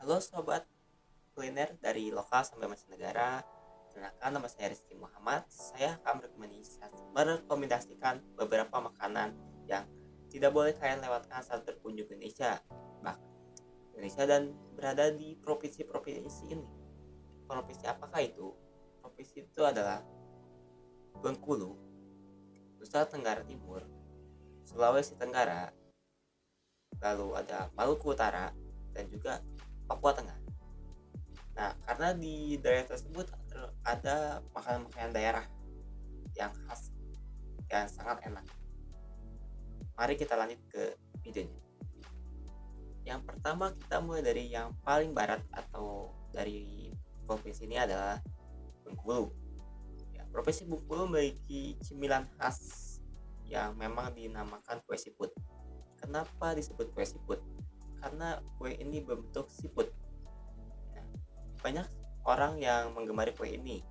Halo sobat kuliner dari lokal sampai mancanegara. Perkenalkan, nama saya Rizky Muhammad. Saya akan merekomendasikan beberapa makanan yang tidak boleh kalian lewatkan saat berkunjung ke Indonesia. Bahkan Indonesia dan berada di provinsi-provinsi ini. Provinsi apakah itu? Provinsi itu adalah Bengkulu, Nusa Tenggara Timur, Sulawesi Tenggara, lalu ada Maluku Utara, dan juga Papua Tengah. Nah, karena di daerah tersebut ada makanan-makanan daerah yang khas dan sangat enak. Mari kita lanjut ke videonya. Yang pertama kita mulai dari yang paling barat atau dari provinsi ini adalah Bengkulu. Ya, Provinsi Bengkulu memiliki cemilan khas yang memang dinamakan kue siput. Kenapa disebut kue siput? Karena kue ini berbentuk siput. Nah, banyak orang yang menggemari kue ini.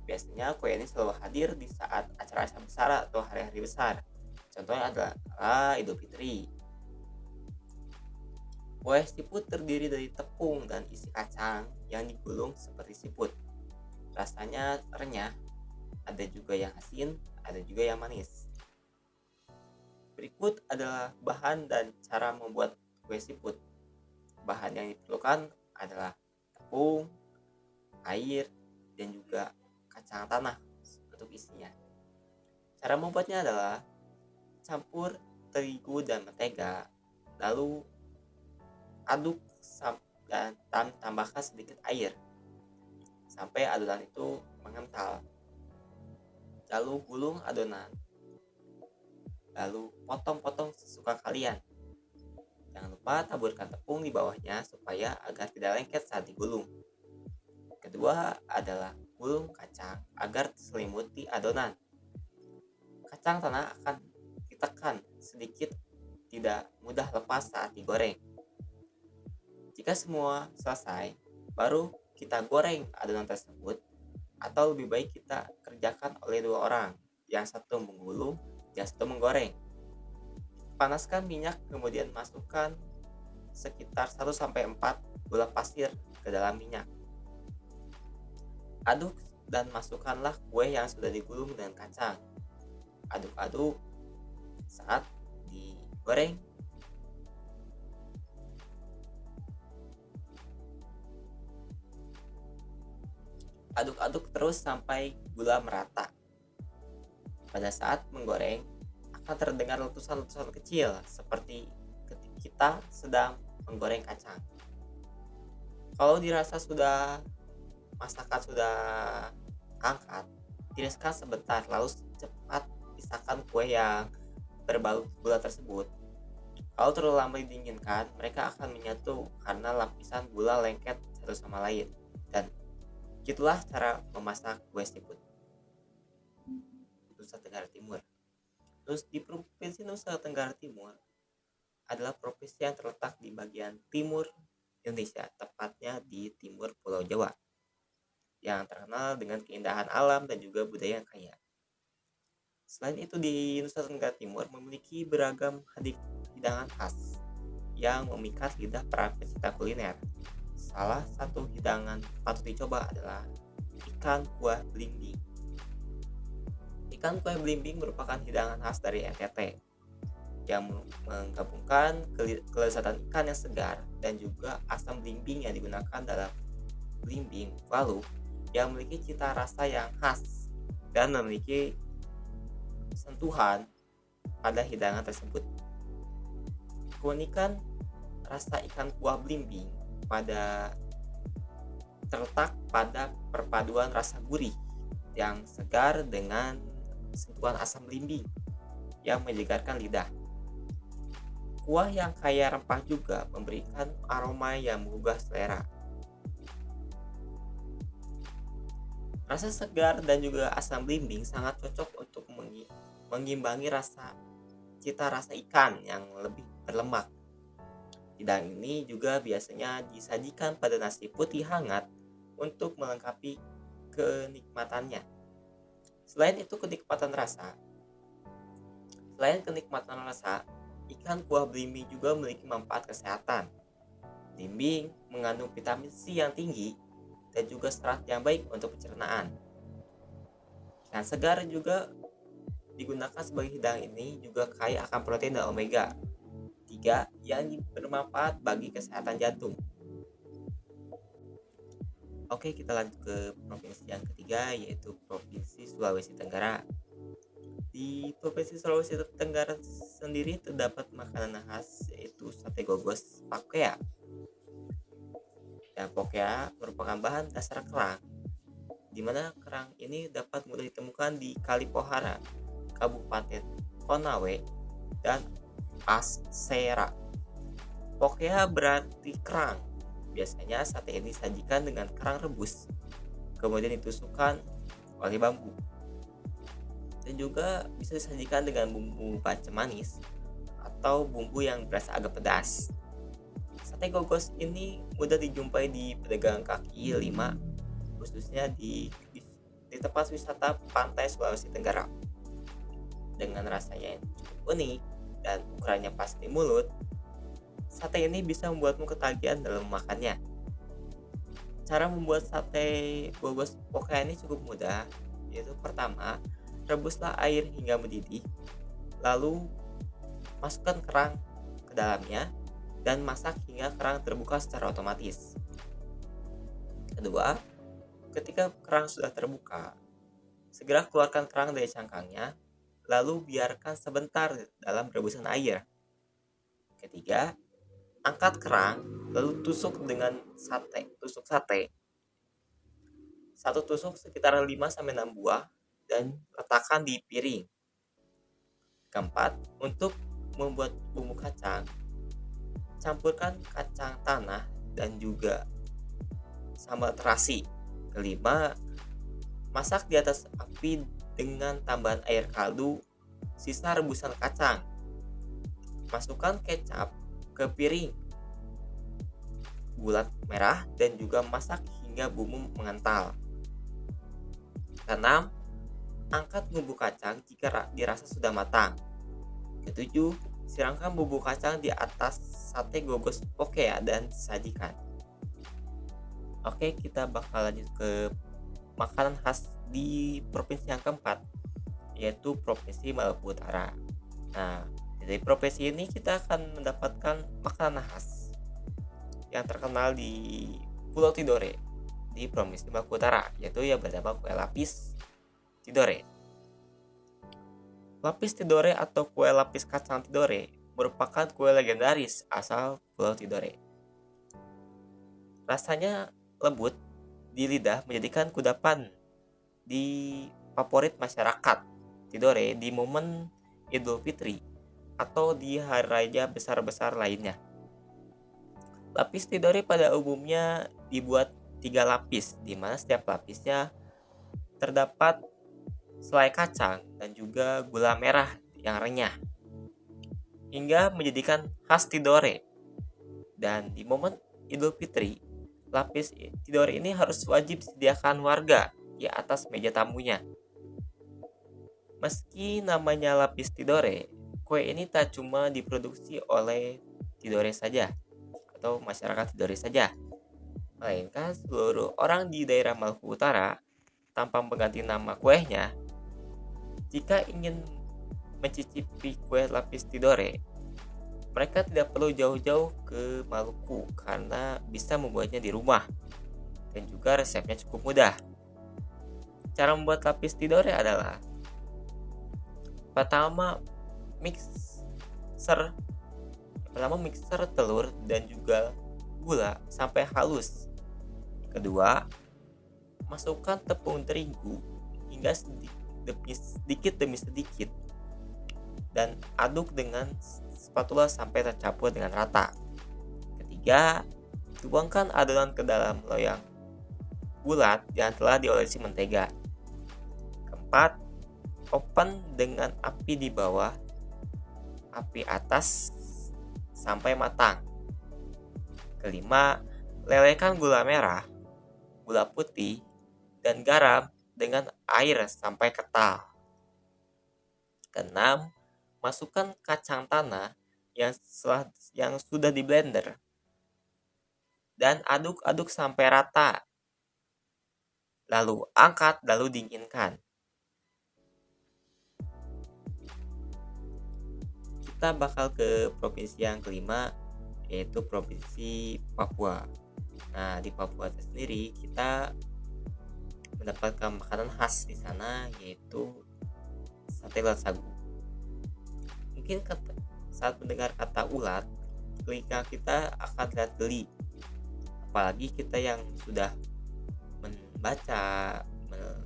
Biasanya kue ini selalu hadir di saat acara-acara besar atau hari-hari besar. Contohnya adalah Idul Fitri. Kue siput terdiri dari tepung dan isi kacang yang digulung seperti siput. Rasanya renyah, ada juga yang asin, ada juga yang manis. Berikut adalah bahan dan cara membuat kue siput. Bahan yang diperlukan adalah tepung, air, dan juga kacang tanah untuk isinya. Cara membuatnya adalah campur terigu dan mentega, lalu aduk dan tambahkan sedikit air sampai adonan itu mengental. Lalu gulung adonan, lalu potong-potong sesuka kalian. Jangan lupa taburkan tepung di bawahnya supaya agar tidak lengket saat digulung. Kedua adalah gulung kacang agar diselimuti adonan. Kacang tanah akan ditekan sedikit, tidak mudah lepas saat digoreng. Jika semua selesai, baru kita goreng adonan tersebut, atau lebih baik kita kerjakan oleh dua orang, yang satu menggulung, yang satu menggoreng. Panaskan minyak, kemudian masukkan sekitar 1-4 gula pasir ke dalam minyak. Aduk dan masukkanlah kue yang sudah digulung dengan kacang. Aduk-aduk saat digoreng. Aduk-aduk terus sampai gula merata. Pada saat menggoreng, akan terdengar letusan-letusan kecil seperti ketika kita sedang menggoreng kacang. Kalau dirasa masakan sudah angkat, tiriskan sebentar lalu cepat pisahkan kue yang berbalut gula tersebut. Kalau terlalu lama didinginkan, mereka akan menyatu karena lapisan gula lengket satu sama lain. Dan itulah cara memasak kue siput Nusa Tenggara Timur. Terus di Provinsi Nusa Tenggara Timur adalah provinsi yang terletak di bagian timur Indonesia, tepatnya di timur Pulau Jawa, yang terkenal dengan keindahan alam dan juga budaya yang kaya. Selain itu, di Nusa Tenggara Timur memiliki beragam hidangan khas yang memikat lidah para pecinta kuliner. Salah satu hidangan patut dicoba adalah ikan kuah blimbing. Ikan kuah blimbing merupakan hidangan khas dari NTT yang menggabungkan kelezatan ikan yang segar dan juga asam blimbing yang digunakan dalam blimbing lalu yang memiliki cita rasa yang khas dan memiliki sentuhan pada hidangan tersebut. Keunikan rasa ikan kuah blimbing terletak pada perpaduan rasa gurih yang segar dengan sentuhan asam blimbing yang menyegarkan lidah. Kuah yang kaya rempah juga memberikan aroma yang menggugah selera. Rasa segar dan juga asam blimbing sangat cocok untuk mengimbangi cita rasa ikan yang lebih berlemak. Hidangan ini juga biasanya disajikan pada nasi putih hangat untuk melengkapi kenikmatannya. Selain kenikmatan rasa, ikan kuah blimbing juga memiliki manfaat kesehatan. Blimbing mengandung vitamin C yang tinggi dan juga serat yang baik untuk pencernaan. Ikan segar juga digunakan sebagai hidangan ini juga kaya akan protein dan omega 3 yang bermanfaat bagi kesehatan jantung. Oke, kita lanjut ke provinsi yang ketiga, yaitu Provinsi Sulawesi Tenggara. Di Provinsi Sulawesi Tenggara sendiri terdapat makanan khas, yaitu sate gogos pakea. Dan pakea merupakan bahan dasar kerang, di mana kerang ini dapat mudah ditemukan di Kali Pohara, Kabupaten Konawe, dan Asera. Pakea berarti kerang. Biasanya sate ini disajikan dengan kerang rebus, kemudian ditusukkan oleh bambu. Dan juga bisa disajikan dengan bumbu bacem manis atau bumbu yang berasa agak pedas. Sate gogos ini mudah dijumpai di pedagang kaki lima, khususnya di tempat wisata pantai Sulawesi Tenggara. Dengan rasanya yang cukup unik dan ukurannya pas di mulut, sate ini bisa membuatmu ketagihan dalam memakannya. Cara membuat sate gogos pakea ini cukup mudah, yaitu pertama, rebuslah air hingga mendidih, lalu masukkan kerang ke dalamnya dan masak hingga kerang terbuka secara otomatis. Kedua, ketika kerang sudah terbuka, segera keluarkan kerang dari cangkangnya, lalu biarkan sebentar dalam rebusan air. Ketiga, angkat kerang, lalu tusuk dengan tusuk sate. Satu tusuk sekitar 5-6 buah dan letakkan di piring. Keempat, untuk membuat bumbu kacang, campurkan kacang tanah dan juga sambal terasi. Kelima, masak di atas api dengan tambahan air kaldu sisa rebusan kacang. Masukkan kecap ke piring, gula merah, dan juga masak hingga bumbu mengental. Keenam, angkat bumbu kacang jika dirasa sudah matang. Ketujuh, siramkan bumbu kacang di atas sate gogos pakea dan sajikan. Oke, kita bakal lanjut ke makanan khas di provinsi yang keempat, yaitu Provinsi Maluku Utara. Nah, dari provinsi ini kita akan mendapatkan makanan khas yang terkenal di Pulau Tidore di Provinsi Maluku Utara, yaitu yang bernama kue lapis Tidore. Lapis Tidore atau kue lapis kacang Tidore merupakan kue legendaris asal Pulau Tidore. Rasanya lembut di lidah, menjadikan kudapan di favorit masyarakat Tidore di momen Idul Fitri atau di hari raya besar-besar lainnya. Lapis Tidore pada umumnya dibuat 3 lapis, di mana setiap lapisnya terdapat selai kacang dan juga gula merah yang renyah, hingga menjadikan khas Tidore. Dan di momen Idul Fitri, lapis Tidore ini harus wajib disediakan warga di atas meja tamunya. Meski namanya lapis Tidore, kue ini tak cuma diproduksi oleh Tidore saja atau masyarakat Tidore saja, melainkan seluruh orang di daerah Maluku Utara tanpa mengganti nama kuenya. Jika ingin mencicipi kue lapis Tidore, mereka tidak perlu jauh-jauh ke Maluku karena bisa membuatnya di rumah, dan juga resepnya cukup mudah. Cara membuat lapis Tidore adalah pertama mixer telur dan juga gula sampai halus. Kedua, masukkan tepung terigu hingga sedikit demi sedikit dan aduk dengan spatula sampai tercampur dengan rata. Ketiga, tuangkan adonan ke dalam loyang bulat yang telah diolesi mentega. Keempat, oven dengan api di bawah, api atas sampai matang. Kelima, lelehkan gula merah, gula putih, dan garam dengan air sampai kental. Keenam, masukkan kacang tanah yang sudah di blender dan aduk-aduk sampai rata. Lalu angkat, lalu dinginkan. Kita bakal ke provinsi yang kelima, yaitu provinsi Papua. Nah, di Papua sendiri kita mendapatkan makanan khas di sana, yaitu sate ulat sagu. Mungkin saat mendengar kata ulat, telinga kita akan terlihat geli. Apalagi kita yang sudah membaca,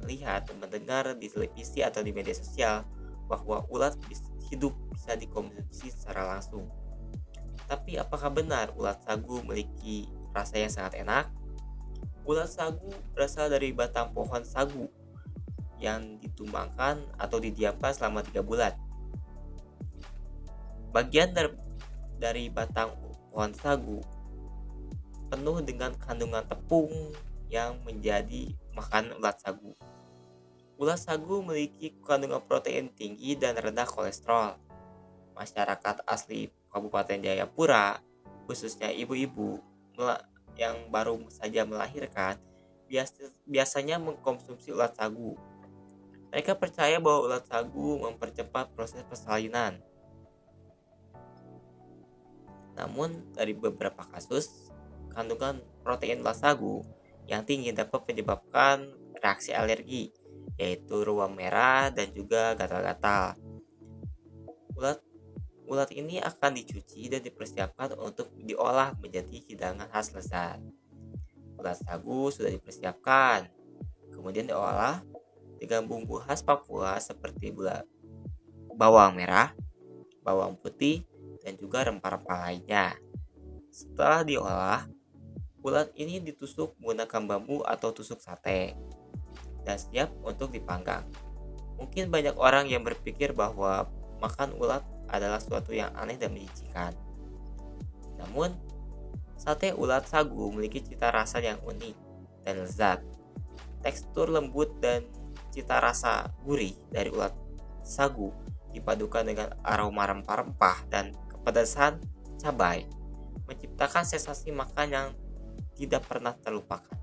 melihat, mendengar di televisi atau di media sosial bahwa ulat hidup bisa dikonsumsi secara langsung. Tapi apakah benar ulat sagu memiliki rasa yang sangat enak? Ulat sagu berasal dari batang pohon sagu yang ditumbangkan atau didiamkan selama 3 bulan. Bagian dari batang pohon sagu penuh dengan kandungan tepung yang menjadi makanan ulat sagu. Ulat sagu memiliki kandungan protein tinggi dan rendah kolesterol. Masyarakat asli Kabupaten Jayapura, khususnya ibu-ibu yang baru saja melahirkan, biasanya mengkonsumsi ulat sagu. Mereka percaya bahwa ulat sagu mempercepat proses persalinan. Namun, dari beberapa kasus, kandungan protein ulat sagu yang tinggi dapat menyebabkan reaksi alergi, yaitu ruam merah dan juga gatal-gatal. Ulat ini akan dicuci dan dipersiapkan untuk diolah menjadi hidangan khas lezat. Ulat sagu sudah dipersiapkan, kemudian diolah dengan bumbu khas Papua seperti bawang merah, bawang putih, dan juga rempah-rempah lainnya. Setelah diolah, ulat ini ditusuk menggunakan bambu atau tusuk sate dan siap untuk dipanggang. Mungkin banyak orang yang berpikir bahwa makan ulat adalah suatu yang aneh dan menjijikan. Namun, sate ulat sagu memiliki cita rasa yang unik dan lezat. Tekstur lembut dan cita rasa gurih dari ulat sagu dipadukan dengan aroma rempah-rempah dan kepedasan cabai, menciptakan sensasi makan yang tidak pernah terlupakan.